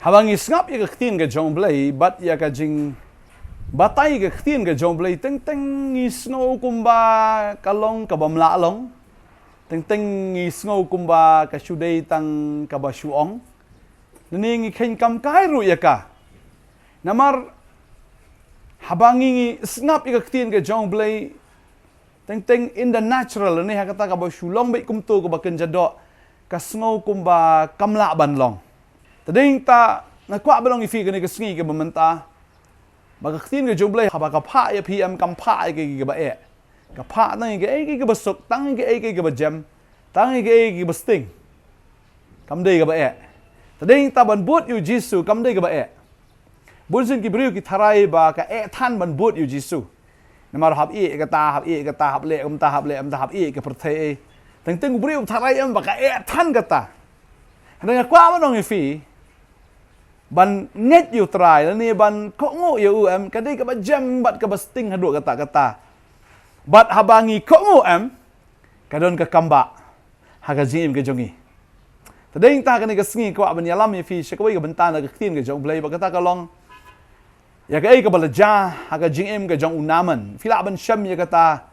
Habangi ngap ya ketin ke jong blai bat ya ka jing batai ke ketin ke jong blai teng teng snow kumba kalong ka bamla long teng teng snow kumba ka shudei tang ka ba shuong ning khen kam kai ru ya ka namar habangi ngap ya ketin ke jong blai teng teng in the natural ni ha kata ka ba shulong bai kum tu ka ba ken jadok ka snow kumba kamla ban long tading ta nakwa belong ifi kani kasngi ke bementa baga ktin ke jomblai haba ka pha ya pm kam pha ke ba ka pha nang ke basuk tang ke ba jam tang ke basting kam dei ke ba tading ta ban but yu jisu kam dei ke ba bun sin ki briu ki tharai ba ka than ban but yu jisu namar hab ke ta hab le hab ke perthei teng teng briu tharai am ba ka than ka ta nang kwa manong ifi ban net you try ni ban ko ngo you kadai ka ba jam bat ka basting hadu kata bat habangi ko ngo kadon ka kamba haga jim ke jongi tading ta kani ka sngi ko ban yalam fi shakoi ka bantana ka ktin ke jong blai ba kata ka long ya ka ka balaja haga jim ke jong unaman fila ban sham ya kata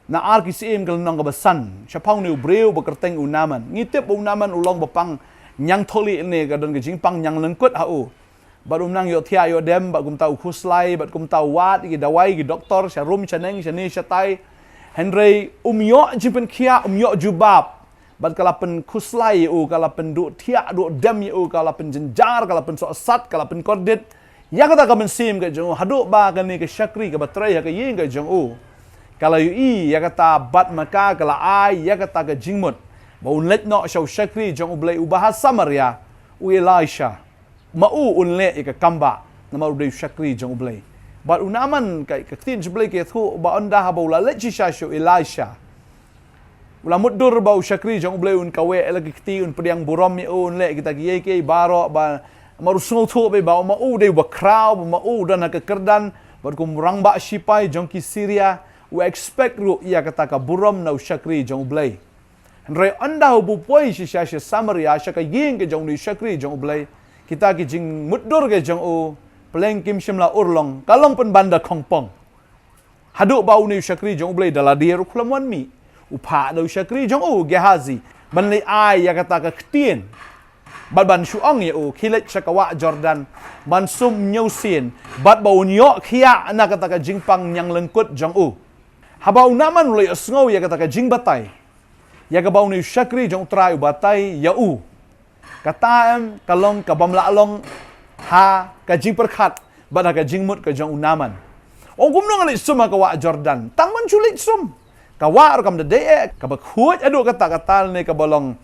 na arksim ka nong ka basan shapang ni breu ba kerteng unaman ngitip unaman ulong bapang nyang tholi ni ka don ke jingpang nyang lengkut hau barum nang yo thia yo dem ba kum tau khuslai ba kum tau wat ki dawai ki doktor sharum chaneng shani shatai henry yo jimpen khia yo jubab bat kalapen khuslai kalapen du thia du dem kalapen jenjar kalapen so sat kalapen kordit ya kata ka mensim ke jong hadu ba ka ni ke syakri ke batrai ka yin ke jong kalau ya kata bat maka kala ai ya kata ke jingmut Bau let no show syakri jong ublay ubahasa Maria u Elisha mau unle ka kamba nama ublay syakri jong ublay bat unaman kai katin jublay ke thu ba onda ha bau la let sha show Elisha ula mudur bau syakri jong ublay un kawe lagi kti un priang burom mi un le kita kiye ke baro ba marusung thu be ba mau de ba kraw ba mau dan ka kerdan bat kum rang ba sipai jong ki Syria we expect ru ya kata ka burom na syakri jong ublay Henry anda hubu poi si Samaria syaka ying ke jong ni syakri jong ublay kita ki jing mudur ke jong u peleng kim shimla urlong kalong pen banda kongpong hadu bau ni syakri jong ublay dala dia ruklaman mi upha no syakri jong u Gehazi ban le ai ya kata ka ktien ban shuong ye u khilet syakawa Jordan ban sum nyausin bat bau nyok khia na kata ka jingpang nyang lengkut jong u habau naman le sngow ya kata ka jing batai ya ka bau ni syakri jong trai batai ya u kata kalong ka bamla long ha ka jing perkhat bada ka jing mut ka jong unaman ong gumno ngali sum ka wa Jordan tangman chulit sum ka wa kam de ka ba khuj adu kata-kata ni ka bolong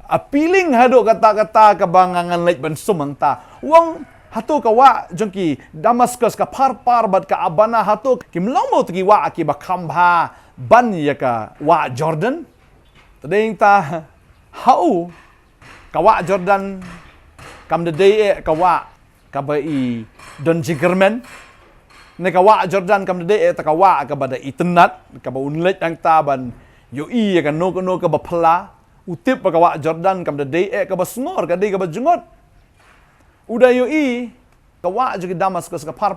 apiling hadu kata-kata ka bangangan leit ban sum ta wong hatu ka wa jong ki Damascus ka par bad ka abana hatu kimlong mo tgi wa ki ba khambha ban ya ka wa Jordan tading ta hau kawa Jordan kam de kawa kabai don jigermen ne kawa Jordan kam de ta kawa ka bada itnat ka ba unlet ang taban yo ka no ka ba phala utip pa kawa Jordan kam de ka ba snor ka de ka ba jungot uda yo kawa juga Damascus ka par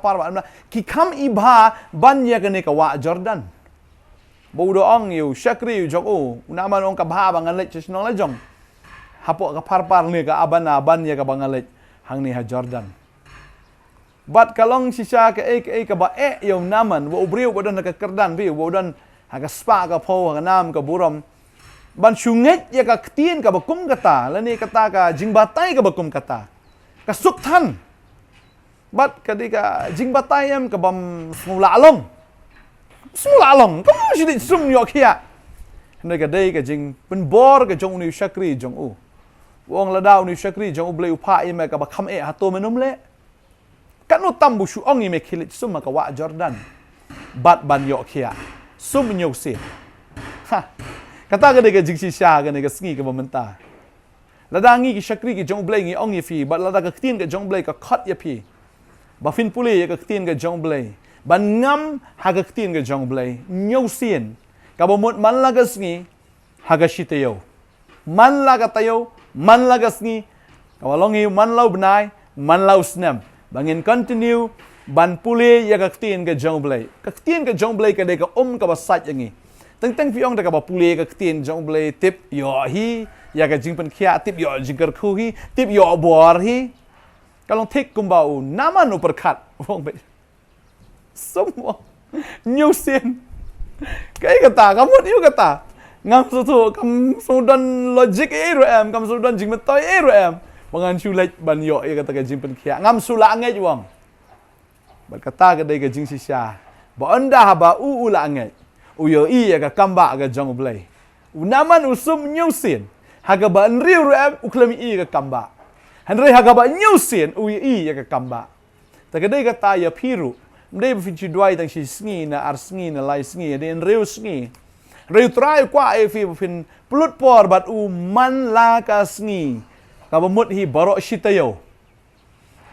ki kam ibha ban ya ka ne kawa Jordan bau doang yu syakri yu jok unaman ong kabha bangan lech snong la jong hapo ka par ni ka aban ya ka bangan lech hang ni ha Jordan bat kalong sisa ka ka ba yu naman wo briu bodan ka kerdan bi bodan ha ka spa ka pho ka nam ka burom ban syunget ya ka ktien ka bakum kata la ni kata ka jingbatai ka bakum kata ka suktan bat kadika jingbatai am ka bam smula along semula long kamu sih sum yok ya mereka day ke jing penbor ke jong ni syakri jong wong ladau ni syakri jong bleu pa ime ka bakam hato menum le kan utam bu shuong ime khilit sum ka wa Jordan bat ban yok ya sum nyok si kata ke jing si sha ke ne ke sngi ke bamenta ladangi ki syakri ki jong bleu ngi ong ye fi bat lada ka tin ke jong bleu ka khat ye fi ba fin puli ye ka tin ke jong bleu ban ngam haga ktin ke jong blai nyau sien ka bomot man lagas ngi haga shitayo man laga tayo man lagas ngi ka walongi man lau bnai man laus nem bangin continue ban puli ya ka tin ka jong blai ka de ka ka basat yangi teng fiong da ka ba puli ka tin jong blai tip yo hi ya ka jing pen khia tip yo jing kar khu hi tip yo bor hi kalong thik kum bau naman uperkat wong be semua new sin cái kata kamu ni kata ngam su kam sudan logic ro em kam sudan jing metoi ro em mangan sulek ban yo ya kata ka jing pen khia ngam sula ngai wong berkata ke dai ke jing sisya ba anda ba ula ngai u yo i ya ka kamba ka jong blai u naman usum nyusin haga ba nriu em u klami i ka kamba hanre haga ba nyusin u i ya ka kamba ta ke dai kata ya piru mdai fin chi dwai tang si sngi na ar sngi na lai sngi de nriu sngi riu trai kwa e fi fin plut por bat u man la ka sngi ka ba mut hi baro shitayo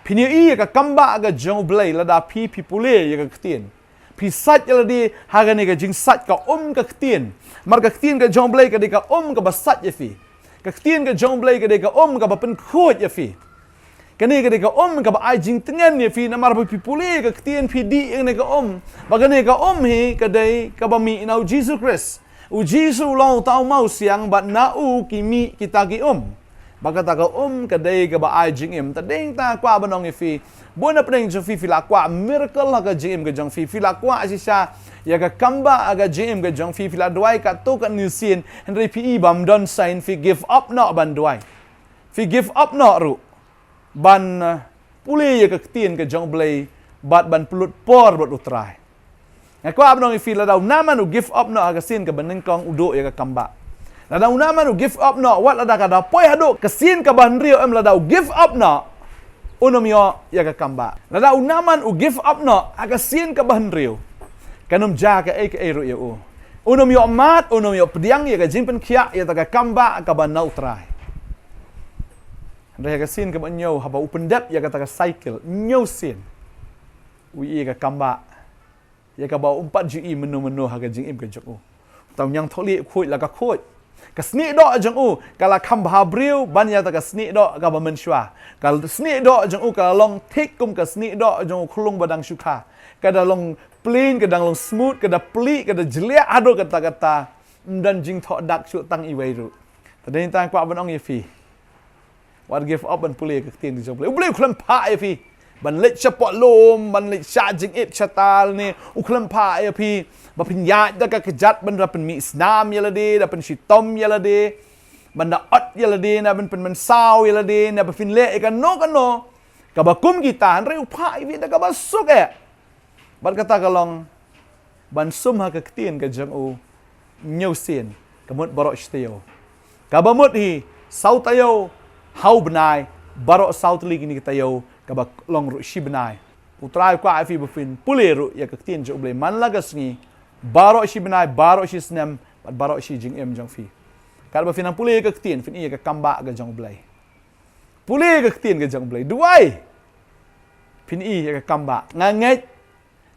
Pini i ka kamba ga jong blai la da pi pule ya ka ktien. Pi sat ya la di haga ne ka jing sat ka ka ktien. Mar ka ktien ka jong blai ka di ka ka basat ya fi. Ka ktien ka jong blai ka di ka ka ba pen khot ya fi. Ka ne ka di ka ka ba ai jing tengen ya fi na mar pi pule ka ktien pi di ne ka ba ka ne ka hi ka dai ka ba mi na Jesus Christ. U Jesus long tau mau siang ba na u ki mi kita ki Baka ta ka ka day ka ba ai jing im ta ding ta kwa banong ifi bona pring jong fi la kwa miracle ha ka jing im ka jong fi la kwa si sha ya ka kamba aga jing im ka jong fi la dwai ka to ka nisin henry pi bam don sign fi give up no ban dwai fi give up no ru ban puli ya ka tien ka jong blai bat ban pulut por bot utrai ya kwa banong ifi la daw naman u give up no aga sin ka baneng kong udo ya ka kamba Lada unaman u give up no wat lada kada poi hado kesin ka ban rio em lada u give up no unom yo ya ka kamba lada unaman u give up no aga sin ka ban rio kanum ja ka ro ya u unom yo mat unom yo pediang ya ka jimpen kia ya ta ka kamba ka ban nautrai Andai ka sin ka ban nyo haba u pendap ya ka ta ka cycle nyo sin u i ka kamba ya ka ba umpat ji menu ha ka jing im ka jok u tau nyang tholi khoi la ka khoi Kasni do jeng u kala kam babriu banya ta kasni do ka ba menshwa kal sni do jeng u kala long tik kum kasni do jeng u khulung badang syukha kada long plain kada long smooth kada pli kada jelia ado kata dan jing tho dak chu tang i wei ru tadin tang kwa ban ong yefi what give up ban puli ka tin jong u bleu khlam pha yefi ban lech chapot lom ban lech sha jing ip chatal ni u khlam pha yefi ba pin ya da ka kejat ban pen mi snam yala de da pen shitom yala de ban da ot yala de na ban pen man saw yala de na ba fin le ka no ka ba kum kita han reu pha vi da ka ba suk ban kata kalong ban sum ha ka ktien ka jang u nyau sin ka mut barok shteo ka ba mut hi sau tayo hau benai barok sau tli ni tayo ka ba long ru shi benai utrai kwa fi ba fin puleru ya ka ktien jo ble man lagas ni Barok si benai, barok si senam, barok si jing em jang fi. Kalau berfinang pulih ke ketien, fin iya ke kambak ke jang belai. Pulih ke ketien ke jang belai. Duai. Fin iya ke kambak. Nganget.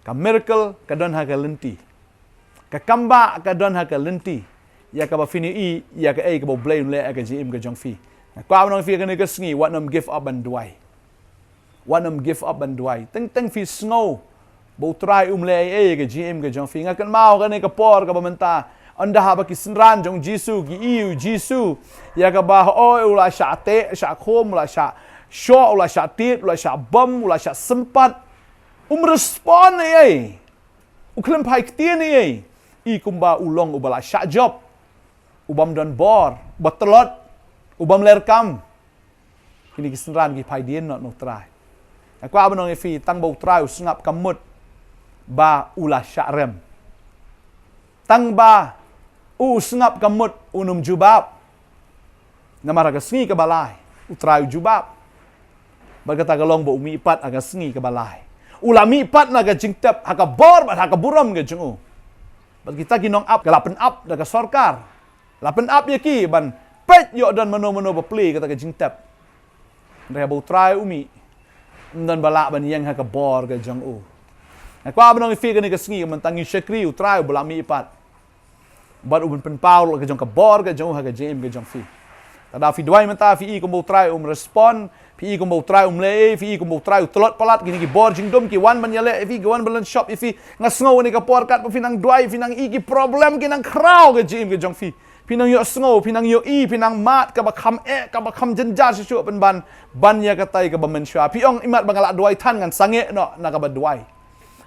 Ke miracle, ke don ha ke lenti. Ke kambak, ke don ha ke lenti. Ya ke berfin iya ke ke belai mulai ke jing em ke jang fi. Kau abang fi ke ni ke sengi, wat nam give up and duai. Wat nam give up and duai. Teng fi snow. Bau try umlay ke GM ke jong finga kan mau kan ke por ka bamenta anda ha ba kisran jong jisu gi iu jisu ya ka ba oi ula sha te sha khom ula sha sho ula sha tit ula sha bom ula sha sempat respond ai uklem pai ktien ai i kumba ulong ubala sha job ubam don bor batlot ubam lerkam kini kisran gi pai dien no try aku abang fi tang bau try usngap kamut ba ulah syarem tang ba usngap kamut unum jubab namara ka sngi ka balai utrai jubab berkata galong bo umi pat aga sngi ka balai ulah mi pat na ka jingtep haka bor bat haka buram ka jengu bat kita ginong up galapen up da ka sorkar lapen up ya ki ban pet yo dan mano bepli kata ka jingtep ndai bo utrai umi dan balak ban yang haka bor ka jengu Aku abang nong fi kan ke sengi mentangi syakri utrai belami ipat. Bat ubun pen paul ke jong ke bor ke jong ha ke jem ke jong fi. Tada fi duai menta fi ko mo try respond, fi ko mo try le, fi ko mo try telot palat gini ki bor jing dom ki wan ban yale fi wan balan shop fi ngasngo ni ka por kat fi nang duai fi nang ki problem ki nang kraw ke jim ke jong fi. Pinang yo sngo, pinang yo pinang mat ka ba kham ka ba kham jenjar su pen ban ya ka tai ka ba men sha. Pi ong imat bangala duai tan ngan sange no na ka ba duai.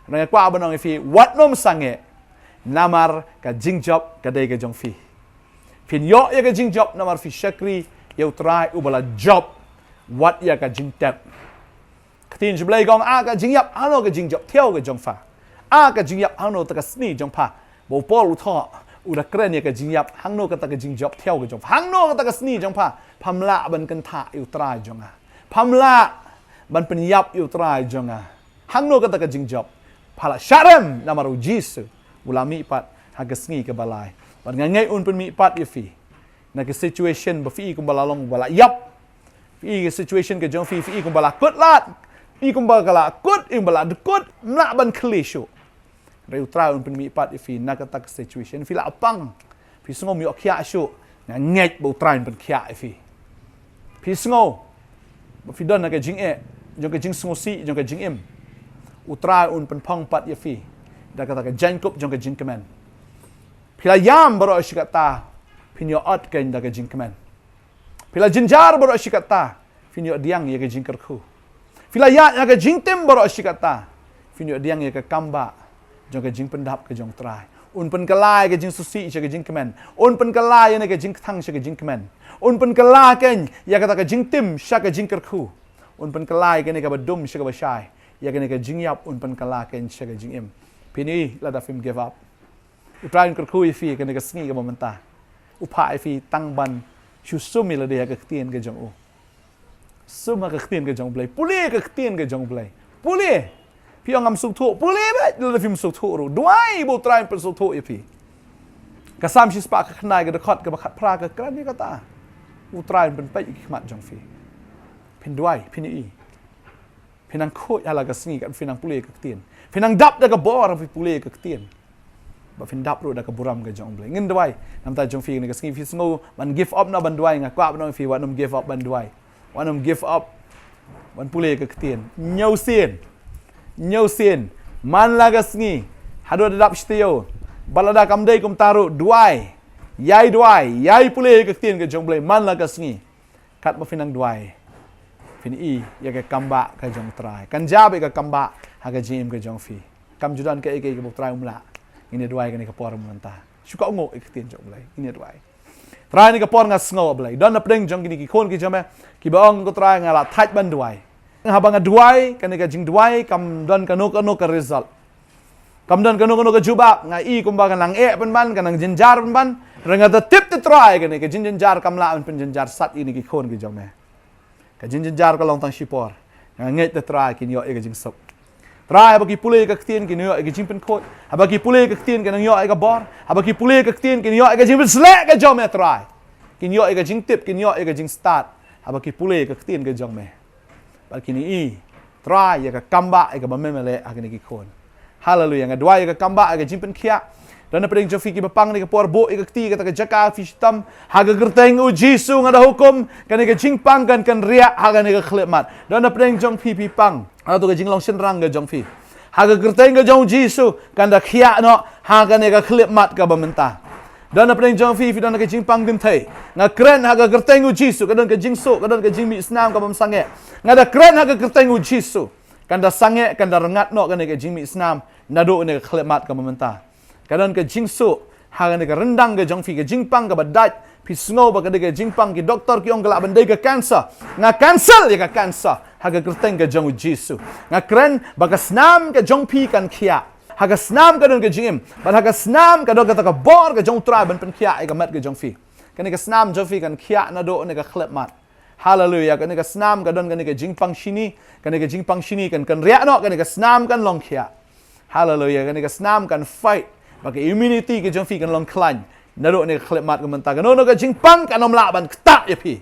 Na kwa ba nong fi wat nom sange namar ka jingjob ka dai ka jong fi. Pin yo ya ka jingjob namar fi shakri yo try u bala job wat ya ka jingtap. Ktin jblai gong a ka jingyap ano ka jingjob theo ka jong fa. A ka jingyap ano ta ka sni jong pa. Bo pol u tho udah keren ya ke jingyap hangno kata ke jingjop theo ke jong hangno kata ke sni jong pa pamla ban kan tha yu trai jong a pamla ban penyap yu trai jong a hangno kata ke jingjop phala sharem namaru jisu ulami pat haga sni ke balai ban ngai un pen mi pat ye fi na ke situation ba fi kum balalong bala yap fi ke situation ke jong fi kum bala kut lat fi kum bala kut im bala dekut mla ban klisho Reu try un pen mi pat ifi nakata ke situation fi la apang fi sngo mi okya shu na nget bo try pen kya ifi fi sngo bo fi don na ke jing jong ke jing sngo si jong ke jing im u try un pen pong pat ifi da kata ke jankop jong ke jing kemen fi la yam baro shikata fi nyo ot ke da ke jing kemen fi la jinjar baro shikata fi nyo diang ye ke jing kerku fi la ya ke jing tem baro shikata fi nyo diang ye ke kamba jong ke jing pendap ke jong try un pen kalai ke jing susi ke jing kemen un pen kalai ne ke jing thang ke jing kemen un pen kalai ken ya kata ke jing tim sha ke jing kerku un pen kalai ke ne ke badum sha ke bashai ya ke ne ke jing yap un pen kalai ken sha ke jing im pini la da film give up u try kerku ifi ke ne ke sni ke momenta u pa ifi tang ban shu sumi la de ke tien ke jong u suma ke tien ke jong blai puli ke tien ke jong blai puli pi ngam suk thu puli ba le film suk thu ru duai bo try pen suk thu ifi ka sam shi spa ka khnai ka khot ka ba khat pra ka kran ni ka ta u try pen pai khmat jong fi pin duai pin i pinang khoi ala ka sngi ka pinang puli ka tien pinang dap da ka bor fi puli ka tien ba fin dap ru da ka buram ka jong blai ngin duai nam ta jong fi ni ka sngi fi sngo ban give up na ban duai nga kwa ban fi wa nam give up ban duai wa nam give up ban puli ka tien nyau sin man laga sngi hado dadap stio balada kamdai kum taru duai yai pule ke tien ke jongblai man laga sngi kat ma finang duai fin i ya ke kamba ka jong trai kan jabe ka kamba ha ka jim ke jong fi kam judan ke ke trai umla ini duai ke ni ka por manta suka ngo ke tien jongblai ini duai trai ni ka por nga sngo blai don na pring jong ki khon ki jame ki baong ko trai nga la thaj ban duai habang duai kanika jing duai kam don kanu ka result kam don kanu ka juba nga i kumbaga nang pen ban kanang jinjar pen ban renga the tip to try kanika jinjar kam la pen jinjar sat ini ki khon ki jome ka jinjar ka long tang shipor nga nget the try kin yo e ka jing sok try ba ki pule ka tien kin yo e ka jing pen khot ba ki pule ka tien kin yo e ka bor ba ki pule ka tien kin yo e ka jing pen slek ka jome try kin yo e ka jing tip kin yo e ka jing start ba ki pule ka tien ka jome kini i try ya ka kamba ya ka bamemele akini ki khon hallelujah nga dua ya ka kamba ya ka jimpen khia dan pring jo fiki bapang ni ka por bo ya ka ti ka jaka fistam haga gerteng u jisu nga da hukum kan ka jingpang kan ria haga ni ka khlemat dan pring jong pi pang atau ka jinglong senrang ga jong fi haga gerteng ga jong jisu kan da khia no haga ni ka khlemat ka bamenta dan pring jong fi dan ka jingpang din thai nga kren haga gerteng u jisu kan ka jingso kan ka jingmi snam ka bam sange nga da kren haga gerteng u jisu kan da sange kan da rengat no kan ka jingmi snam nado ne ka khlemat ka bamenta kan ka jingso haga ne ka rendang ga jong fi ka jingpang ka badat pi sngo ba ka de jingpang ki doktor ki ong kala bandai ka cancer nga cancel ya ka cancer haga gerteng ka jong u jisu nga kren ba ka snam ka jong pi kan khia haga snam ka don ka jingim ban haga snam ka do ka ta bor ka jong trai ban pen khia ai ka mat ka jong fi kan ka snam jong fi kan khia na do ne ka khlep mat hallelujah kan ka snam ka don kan ka jingpang shini kan ka jingpang shini kan ria no kan ka snam kan long khia hallelujah kan ka snam kan fight ba ka immunity ka jong fi kan long klan na do ne ka khlep mat ka menta kan no ka jingpang kan nom la ban ta ya pi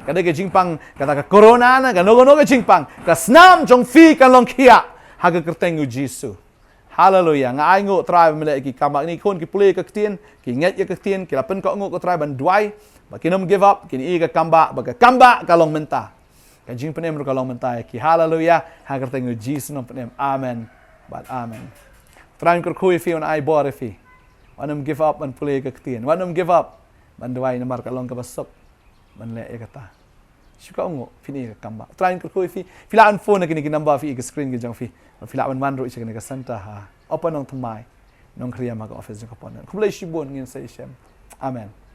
kan ka jingpang kata ka corona na kan no ka jingpang ka snam jong fi kan long khia haga kerteng u jisu hallelujah nga ai ngo try mele ki kamak ni khon ki pule ka tien ki nget ya ka tien ki lapen ko ngo ko try ban duai Bakinom give up, kini iga kamba, baga kamba kalong menta. Kajing penem ro kalong menta ki hallelujah, hagar tengu Jesus nom penem. Amen. But amen. Trying kur kui fi on ai bore fi. Wanam give up man pulih ke ketien. Wanam give up man duai namar kalong ke basok. Man le kata. Syuka ungu fini ke kamba. Trying kur kui fi. Filaan phone kini kinamba fi ke screen ke jang fi. Filaan man ro isya kini ke santa ha. Apa nong temai. Nong kriya maga office jang kapon. Kublai shibon ngin sa isyam. Amen.